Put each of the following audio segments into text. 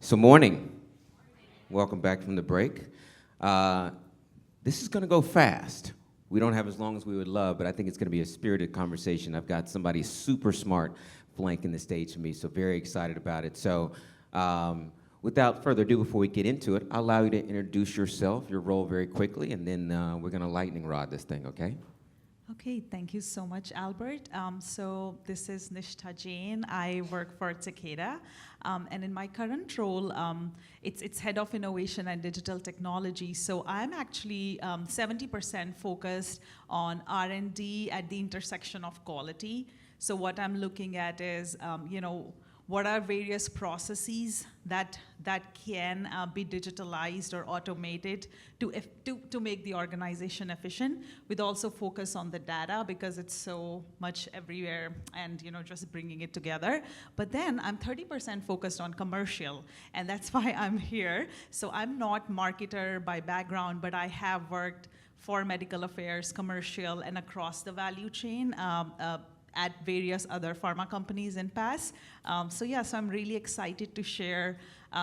So morning. Welcome back from the break. This is going to go fast. We don't have as long as we would love, but I think it's going to be a spirited conversation. I've got somebody super smart flanking the stage for me, so very excited about it. So without further ado, before we get into it, I'll allow you to introduce yourself, your role very quickly, and then we're going to lightning rod this thing, okay? Okay, thank you so much, Albert. So this is Nishtha Jain. I work for Takeda, and in my current role, it's Head of Innovation and Digital Technology. So I'm actually 70% focused on R&D at the intersection of quality. So what I'm looking at is, what are various processes that can be digitalized or automated to make the organization efficient, with also focus on the data because it's so much everywhere and just bringing it together. But then I'm 30% focused on commercial, and that's why I'm here. So I'm not marketer by background, but I have worked for medical affairs, commercial, and across the value chain at various other pharma companies in past. So I'm really excited to share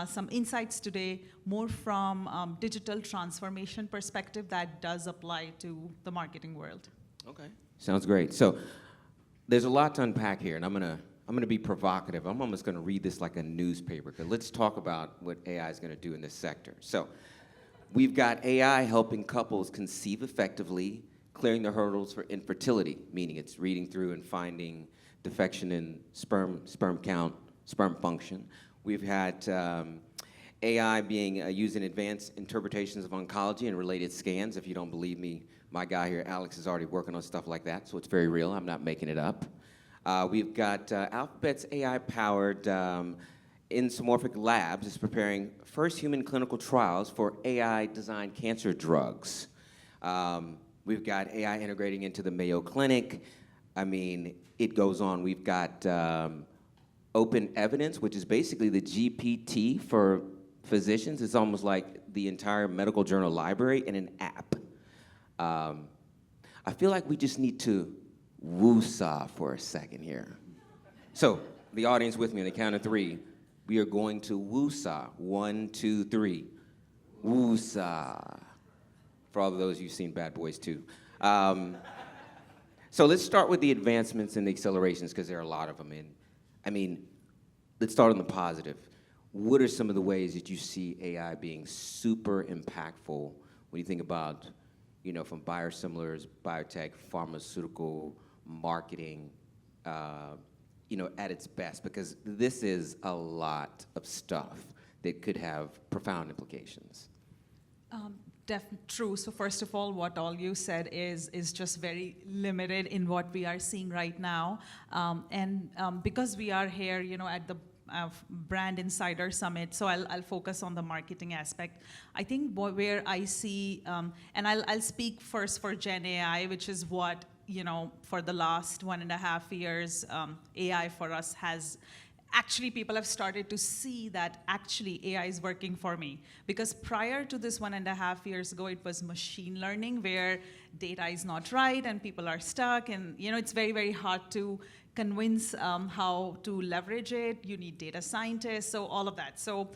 some insights today, more from digital transformation perspective that does apply to the marketing world. Okay, sounds great. So there's a lot to unpack here, and I'm gonna be provocative. I'm almost gonna read this like a newspaper, because let's talk about what AI is gonna do in this sector. So we've got AI helping couples conceive effectively, clearing the hurdles for infertility, meaning it's reading through and finding defection in sperm count, sperm function. We've had AI being used in advanced interpretations of oncology and related scans. If you don't believe me, my guy here, Alex, is already working on stuff like that, so it's very real. I'm not making it up. We've got Alphabet's AI-powered insomorphic labs is preparing first human clinical trials for AI-designed cancer drugs. We've got AI integrating into the Mayo Clinic. I mean, it goes on. We've got open evidence, which is basically the GPT for physicians. It's almost like the entire medical journal library in an app. I feel like we just need to woo-saw for a second here. So, the audience with me on the count of three, we are going to woo-saw. 1, 2, 3. Woo-saw. For all of those you've seen Bad Boys 2. So let's start with the advancements and the accelerations, because there are a lot of them. And I mean, let's start on the positive. What are some of the ways that you see AI being super impactful when you think about, from biosimilars, biotech, pharmaceutical, marketing, at its best? Because this is a lot of stuff that could have profound implications. True. So first of all, what all you said is just very limited in what we are seeing right now. Because we are here, at the Brand Insider Summit, so I'll focus on the marketing aspect. I think where I see, and I'll speak first for Gen AI, which is what, for the last 1.5 years, AI for us has. Actually, people have started to see that actually AI is working for me. Because prior to this 1.5 years ago, it was machine learning where data is not right and people are stuck. And it's very, very hard to convince how to leverage it. You need data scientists, so all of that. So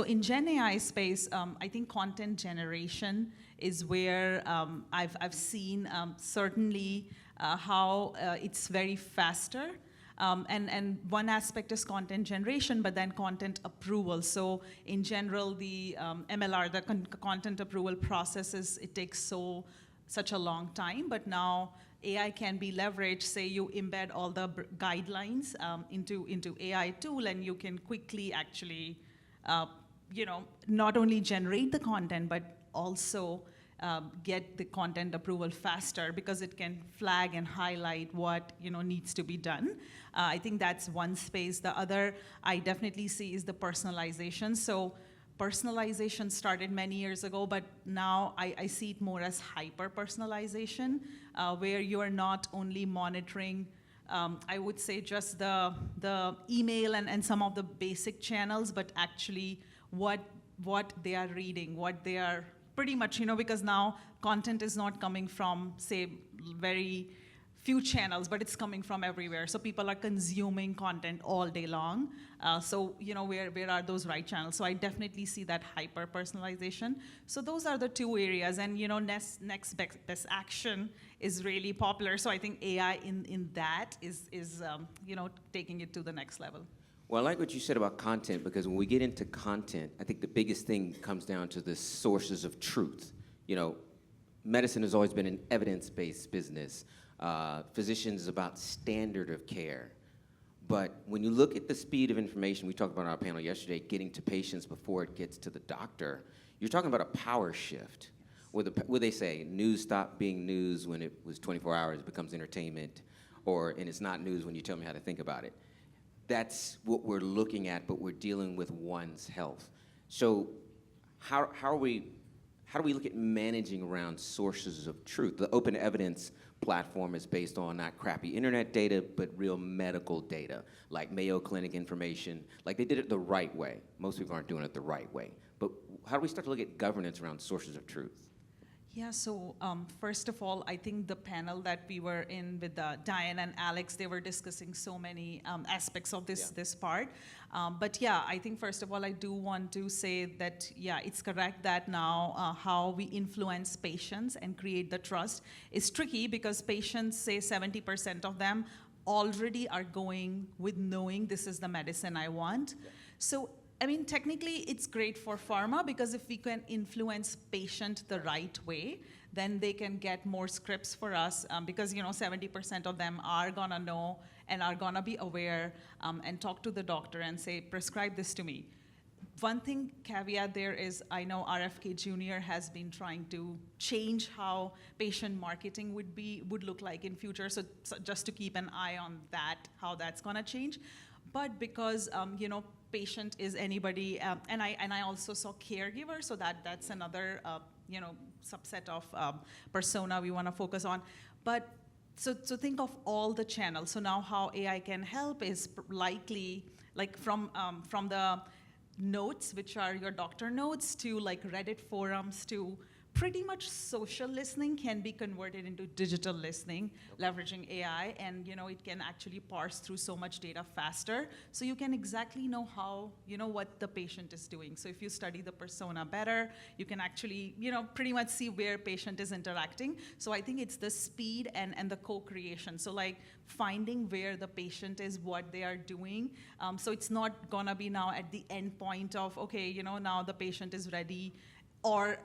in Gen AI space, I think content generation is where I've seen certainly how it's very faster. And one aspect is content generation, but then content approval. So in general, the MLR, the content approval processes, it takes such a long time, but now AI can be leveraged. Say you embed all the guidelines into AI tool, and you can quickly actually, not only generate the content, but also get the content approval faster because it can flag and highlight what needs to be done. I think that's one space. The other I definitely see is the personalization. So personalization started many years ago, but now I see it more as hyper-personalization, where you are not only monitoring, I would say, just the email and some of the basic channels, but actually what they are reading, what they are pretty much, because now content is not coming from, say, very few channels, but it's coming from everywhere. So people are consuming content all day long. So where are those right channels? So I definitely see that hyper personalization. So those are the two areas. And next best action is really popular. So I think AI in that is taking it to the next level. Well, I like what you said about content, because when we get into content, I think the biggest thing comes down to the sources of truth. Medicine has always been an evidence-based business. Physicians is about standard of care. But when you look at the speed of information, we talked about on our panel yesterday, getting to patients before it gets to the doctor, you're talking about a power shift. Where they say news stopped being news when it was 24 hours, it becomes entertainment, and it's not news when you tell me how to think about it. That's what we're looking at, but we're dealing with one's health. So how do we look at managing around sources of truth? The open evidence platform is based on not crappy internet data, but real medical data, like Mayo Clinic information. Like, they did it the right way. Most people aren't doing it the right way. But how do we start to look at governance around sources of truth? Yeah, so first of all, I think the panel that we were in with Diane and Alex, they were discussing so many aspects of this part. But yeah, I think first of all, I do want to say that, yeah, it's correct that now how we influence patients and create the trust is tricky, because patients, say 70% of them already are going with knowing this is the medicine I want. Yeah. So I mean, technically, it's great for pharma, because if we can influence patient the right way, then they can get more scripts for us, because 70% of them are gonna know and are gonna be aware and talk to the doctor and say, prescribe this to me. One thing, caveat there is, I know RFK Jr. has been trying to change how patient marketing would look like in future, so just to keep an eye on that, how that's gonna change. But because patient is anybody, and I also saw caregiver, so that's another subset of persona we want to focus on. But so think of all the channels. So now how AI can help is likely like from the notes, which are your doctor notes, to like Reddit forums, to pretty much social listening can be converted into digital listening, leveraging AI, and it can actually parse through so much data faster, so you can exactly know how, what the patient is doing. So if you study the persona better, you can actually, pretty much see where patient is interacting. So I think it's the speed and the co-creation. So like finding where the patient is, what they are doing. So it's not gonna be now at the end point of, okay, now the patient is ready, or,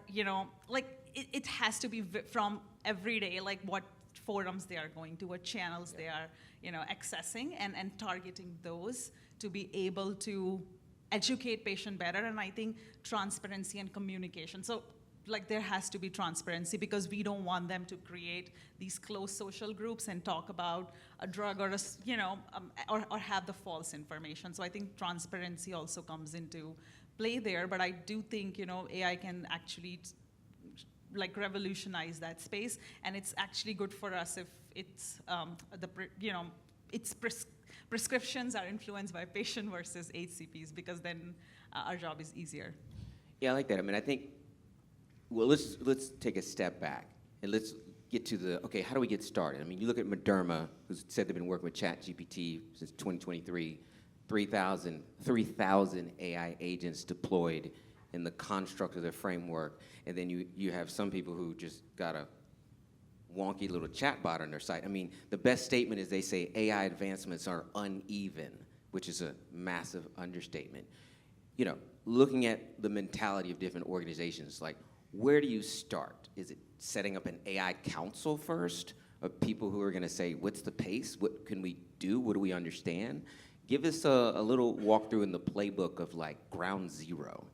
like it has to be from every day, like what forums they are going to, what channels they are, accessing, and targeting those to be able to educate patient better. And I think transparency and communication. So like there has to be transparency, because we don't want them to create these closed social groups and talk about a drug or or have the false information. So I think transparency also comes into play there, but I do think AI can actually like revolutionize that space, and it's actually good for us if it's prescriptions are influenced by patient versus HCPs, because then our job is easier. Yeah, I like that. I mean, I think, well, let's take a step back and let's get to okay, how do we get started? I mean, you look at Moderna, who said they've been working with ChatGPT since 2023. 3,000 AI agents deployed in the construct of their framework, and then you have some people who just got a wonky little chatbot on their site. I mean, the best statement is they say AI advancements are uneven, which is a massive understatement. Looking at the mentality of different organizations, like, where do you start? Is it setting up an AI council first, of people who are gonna say, what's the pace? What can we do? What do we understand? Give us a little walkthrough in the playbook of like ground zero.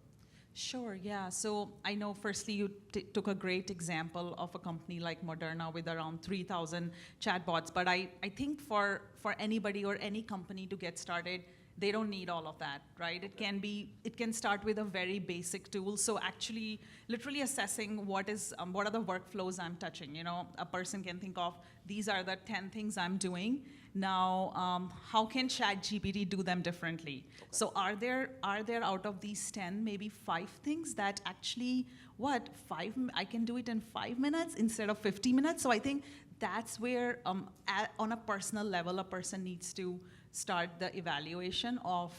Sure, yeah. So I know firstly you took a great example of a company like Moderna with around 3,000 chatbots, but I think for anybody or any company to get started, they don't need all of that, right? It can start with a very basic tool. So actually, literally assessing what are the workflows I'm touching. A person can think of, these are the 10 things I'm doing. Now, how can ChatGPT do them differently? Okay. So are there out of these 10, maybe 5 things that actually, I can do it in 5 minutes instead of 50 minutes? So I think that's where, on a personal level, a person needs to start the evaluation of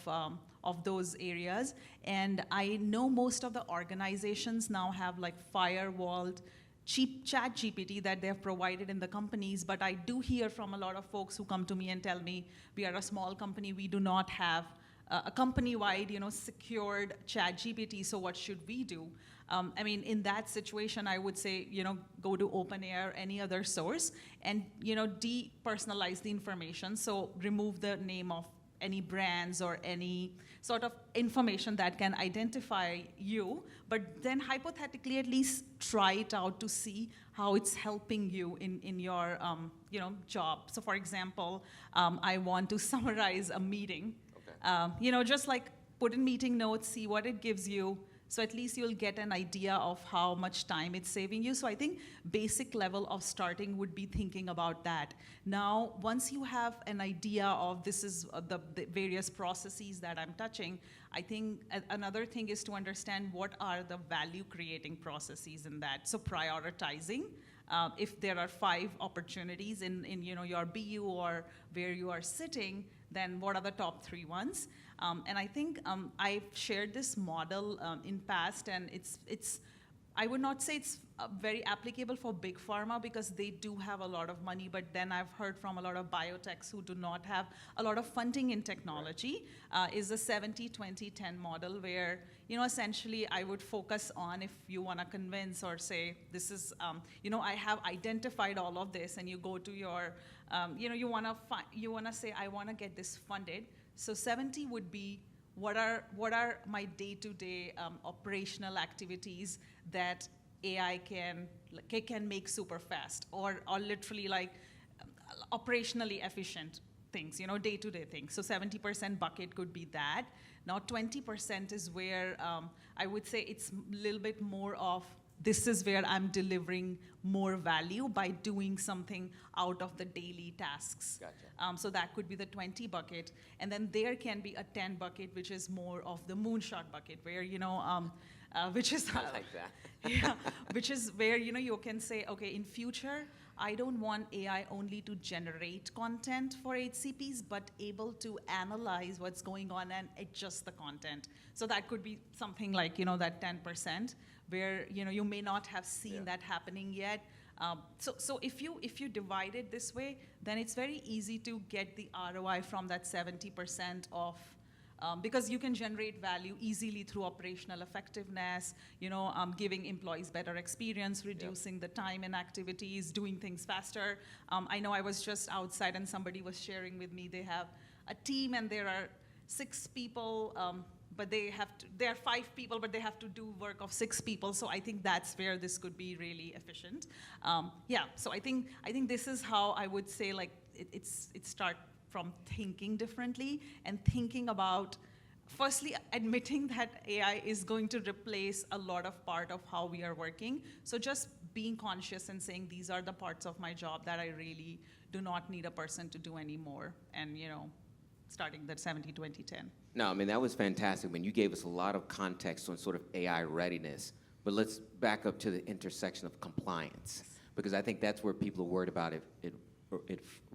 those areas. And I know most of the organizations now have like firewalled cheap ChatGPT that they've provided in the companies, but I do hear from a lot of folks who come to me and tell me, we are a small company, we do not have a company-wide, secured ChatGPT, so what should we do? I mean, in that situation, I would say, go to OpenAI or any other source and, depersonalize the information. So remove the name of any brands or any sort of information that can identify you, but then hypothetically at least try it out to see how it's helping you in your job. So for example, I want to summarize a meeting. Okay. Just like put in meeting notes, see what it gives you. So at least you'll get an idea of how much time it's saving you. So I think basic level of starting would be thinking about that. Now, once you have an idea of this is the various processes that I'm touching, I think another thing is to understand what are the value creating processes in that. So prioritizing, if there are 5 opportunities in your BU or where you are sitting, then what are the top 3 ones? And I think I've shared this model in past, and I would not say it's very applicable for big pharma because they do have a lot of money, but then I've heard from a lot of biotechs who do not have a lot of funding in technology, is a 70-20-10 model where, essentially I would focus on if you want to convince or say, this is, I have identified all of this, and you go to your, you want to say, I want to get this funded. So 70 would be, what are my day-to-day operational activities that AI can make super fast, or literally like operationally efficient things, day-to-day things. So 70% bucket could be that. Now 20% is where I would say it's a little bit more of, this is where I'm delivering more value by doing something out of the daily tasks. Gotcha. So that could be the 20 bucket. And then there can be a 10 bucket, which is more of the moonshot bucket, where, which is, I like that. Yeah, which is where, you can say, okay, in future, I don't want AI only to generate content for HCPs, but able to analyze what's going on and adjust the content. So that could be something like, that 10%, where you may not have seen that happening yet. So if you divide it this way, then it's very easy to get the ROI from that 70% of, because you can generate value easily through operational effectiveness, giving employees better experience, reducing the time and activities, doing things faster. I know I was just outside and somebody was sharing with me, they have a team and there are 6 people, but there are 5 people, but they have to do work of 6 people. So I think that's where this could be really efficient. So I think this is how I would say, like, it start from thinking differently and thinking about, firstly, admitting that AI is going to replace a lot of part of how we are working. So just being conscious and saying, these are the parts of my job that I really do not need a person to do anymore. And, starting that 70-20-10. No, I mean, that was fantastic. I mean, you gave us a lot of context on sort of AI readiness, but let's back up to the intersection of compliance, because I think that's where people are worried about it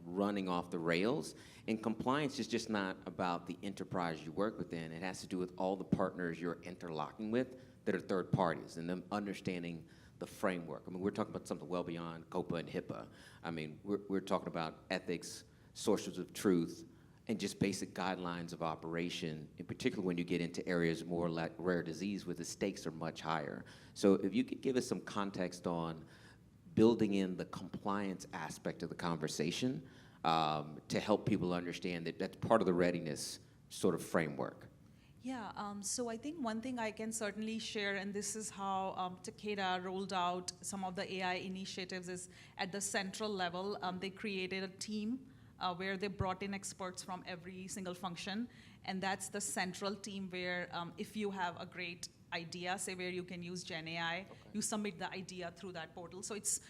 running off the rails. And compliance is just not about the enterprise you work within. It has to do with all the partners you're interlocking with that are third parties and them understanding the framework. I mean, we're talking about something well beyond COPA and HIPAA. I mean, we're talking about ethics, sources of truth, and just basic guidelines of operation, in particular when you get into areas more like rare disease where the stakes are much higher. So if you could give us some context on building in the compliance aspect of the conversation to help people understand that that's part of the readiness sort of framework. Yeah, so I think one thing I can certainly share, and this is how Takeda rolled out some of the AI initiatives, is at the central level, they created a team where they brought in experts from every single function, and that's the central team where if you have a great idea, say where you can use Gen AI, you submit the idea through that portal. So it's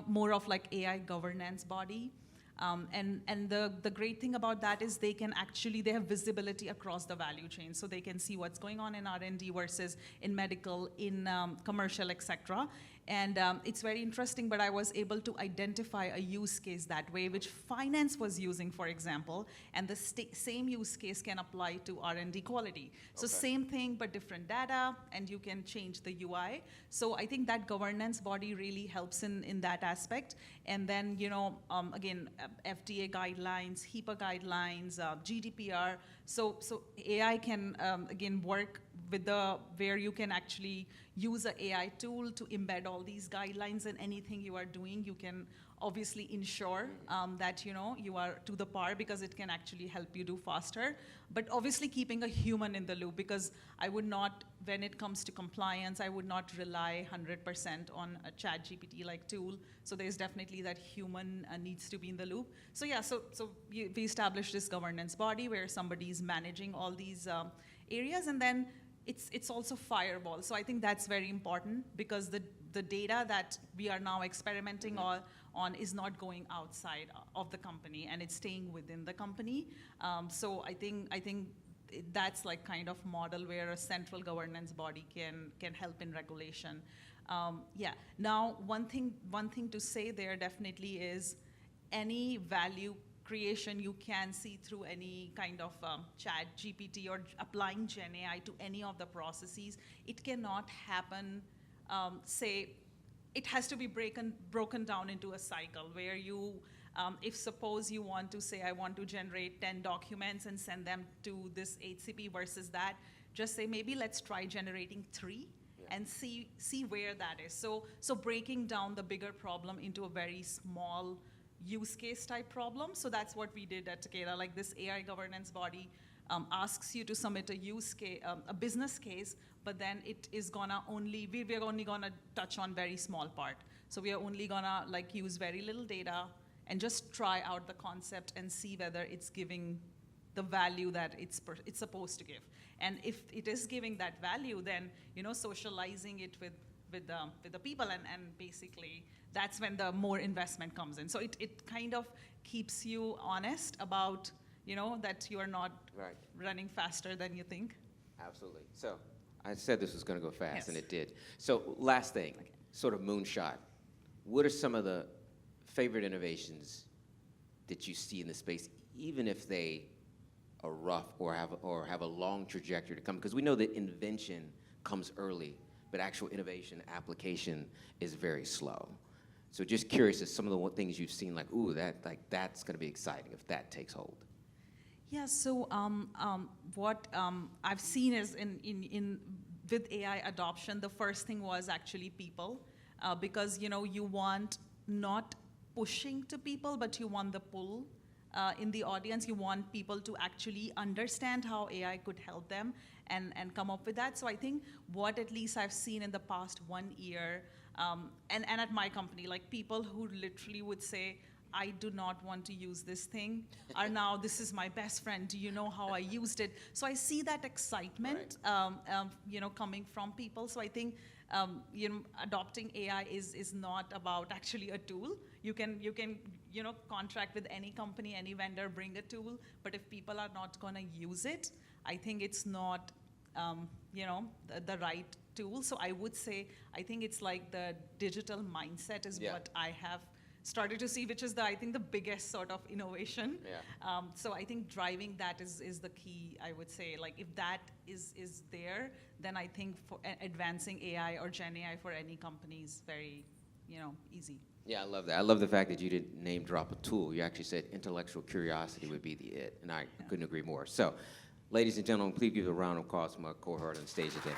more of like AI governance body. And the great thing about that is they have visibility across the value chain. So they can see what's going on in R&D versus in medical, in commercial, etc. And it's very interesting, but I was able to identify a use case that way, which finance was using, for example, and the same use case can apply to R&D quality. So same thing, but different data, and you can change the UI. So I think that governance body really helps in that aspect. And then, again, FDA guidelines, HIPAA guidelines, GDPR. So AI can, again, work with where you can actually use an AI tool to embed all these guidelines in anything you are doing. You can obviously ensure that you are to the par, because it can actually help you do faster. But obviously keeping a human in the loop, because I would not, when it comes to compliance, I would not rely 100% on a ChatGPT-like tool. So there's definitely that human needs to be in the loop. So yeah, so we established this governance body where somebody's managing all these areas, and then it's also firewall. So I think that's very important, because the data that we are now experimenting on is not going outside of the company, and it's staying within the company. So I think that's like kind of model where a central governance body can help in regulation. Yeah. Now, one thing to say there definitely is any value creation you can see through any kind of chat GPT or applying Gen AI to any of the processes. It cannot happen, say, it has to be broken down into a cycle where you, if suppose you want to say, I want to generate 10 documents and send them to this HCP versus that, just say maybe let's try generating 3 and see where that is. So breaking down the bigger problem into a very small use case type problem. So that's what we did at Takeda. Like this AI governance body asks you to submit a use case, a business case, but then it is gonna we're only gonna touch on very small part. So we are only gonna like use very little data and just try out the concept and see whether it's giving the value that it's supposed to give. And if it is giving that value, then socializing it with the people, and basically that's when the more investment comes in. So it kind of keeps you honest about that you are not running faster than you think. Absolutely. So I said this was going to go fast, Yes. and it did. So last thing, sort of moonshot. What are some of the favorite innovations that you see in the space, even if they are rough or have a long trajectory to come? Because we know that invention comes early, but actual innovation application is very slow. So just curious as some of the things you've seen, like, ooh, that's going to be exciting if that takes hold. Yeah. So what I've seen is with AI adoption, the first thing was actually people, because you want not pushing to people, but you want the pull. In the audience, you want people to actually understand how AI could help them and come up with that. So I think what at least I've seen in the past 1 year, and at my company, like people who literally would say, I do not want to use this thing, are now, this is my best friend, do you know how I used it? So I see that excitement coming from people. So I think adopting AI is not about actually a tool. You can contract with any company, any vendor, bring a tool, but if people are not going to use it, I think it's not the right tool. So I would say, I think it's like the digital mindset is what I have started to see, which is I think the biggest sort of innovation. Yeah. So I think driving that is the key, I would say. Like if that is there, then I think for advancing AI or Gen AI for any company is very easy. Yeah, I love that. I love the fact that you didn't name drop a tool. You actually said intellectual curiosity would be the it, and I couldn't agree more. So, ladies and gentlemen, please give a round of applause for my cohort on stage today.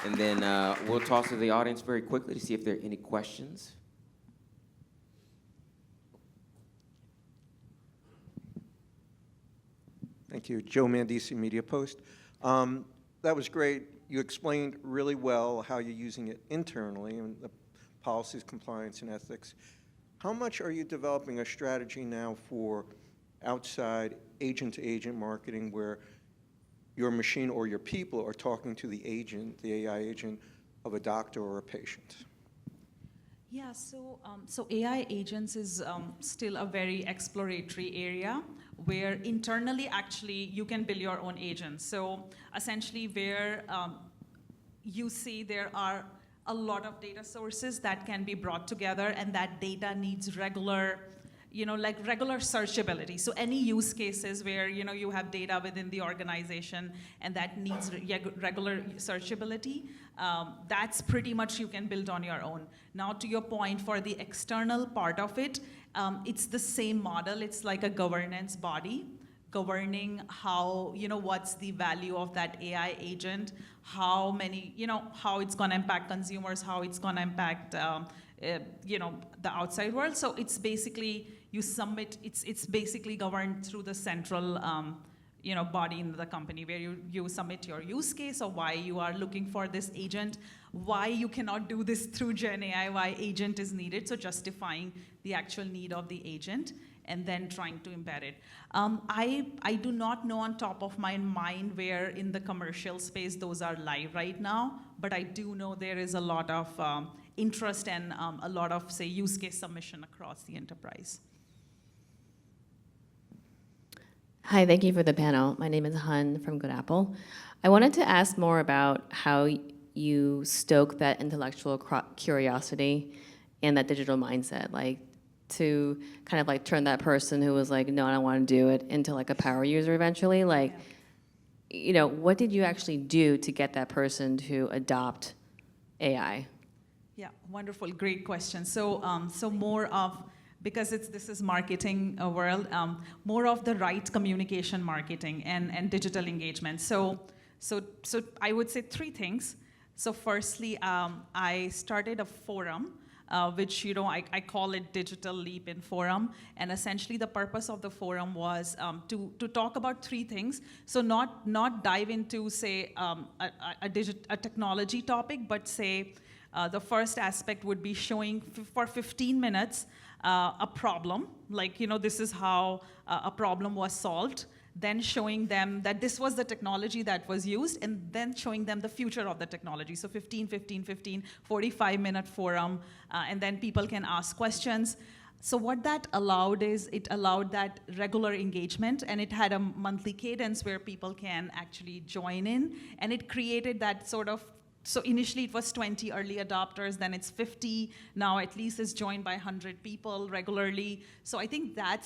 And then we'll toss to the audience very quickly to see if there are any questions. Thank you. Joe Mandisi, Media Post. That was great. You explained really well how you're using it internally and the policies, compliance, and ethics. How much are you developing a strategy now for outside agent-to-agent marketing where your machine or your people are talking to the agent, the AI agent of a doctor or a patient? Yeah, so AI agents is still a very exploratory area where internally actually you can build your own agents. So essentially where you see there are a lot of data sources that can be brought together, and that data needs regular, like regular searchability. So any use cases where, you have data within the organization and that needs regular searchability, that's pretty much you can build on your own. Now to your point, for the external part of it, it's the same model. It's like a governance body governing how, what's the value of that AI agent, how many, how it's gonna impact consumers, how it's gonna impact, the outside world. So it's basically, you submit, it's basically governed through the central, body in the company where you submit your use case of why you are looking for this agent, why you cannot do this through Gen AI, why agent is needed, so justifying the actual need of the agent, and then trying to embed it. I do not know on top of my mind where in the commercial space those are live right now, but I do know there is a lot of interest and a lot of, say, use case submission across the enterprise. Hi, thank you for the panel. My name is Hun from Good Apple. I wanted to ask more about how you stoke that intellectual curiosity and that digital mindset, like to kind of like turn that person who was like, no, I don't want to do it, into like a power user eventually. Like, what did you actually do to get that person to adopt AI? Yeah, wonderful, great question. So, so more of, because this is marketing world, more of the right communication marketing and digital engagement. So I would say three things. So firstly, I started a forum, which I call it Digital Leap in Forum, and essentially the purpose of the forum was to talk about three things. So not dive into, say, a technology topic, but say the first aspect would be showing for 15 minutes a problem, like, this is how a problem was solved, then showing them that this was the technology that was used, and then showing them the future of the technology. So 15, 45-minute forum, and then people can ask questions. So what that allowed is, it allowed that regular engagement, and it had a monthly cadence where people can actually join in, and it created that sort of, so initially it was 20 early adopters, then it's 50, now at least it's joined by 100 people regularly. So I think that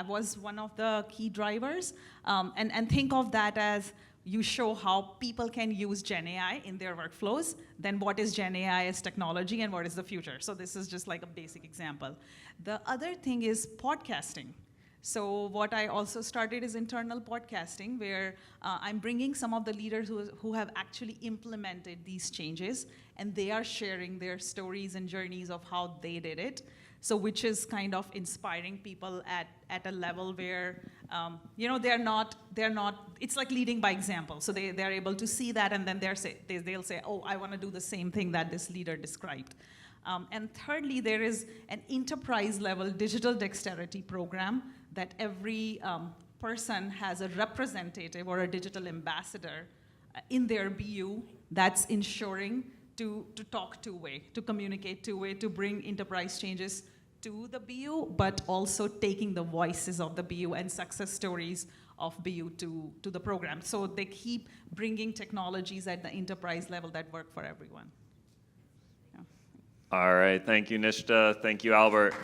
was one of the key drivers. And think of that as, you show how people can use Gen AI in their workflows, then what is Gen AI as technology and what is the future? So this is just like a basic example. The other thing is podcasting. So what I also started is internal podcasting, where I'm bringing some of the leaders who have actually implemented these changes, and they are sharing their stories and journeys of how they did it. So which is kind of inspiring people at a level where, they're not, it's like leading by example. So they're able to see that, and then they'll say, oh, I want to do the same thing that this leader described. And thirdly, there is an enterprise-level digital dexterity program that every person has a representative or a digital ambassador in their BU that's ensuring to talk two-way, to communicate two-way, to bring enterprise changes to the BU, but also taking the voices of the BU and success stories of BU to the program. So they keep bringing technologies at the enterprise level that work for everyone. All right, thank you, Nishtha. Thank you, Albert.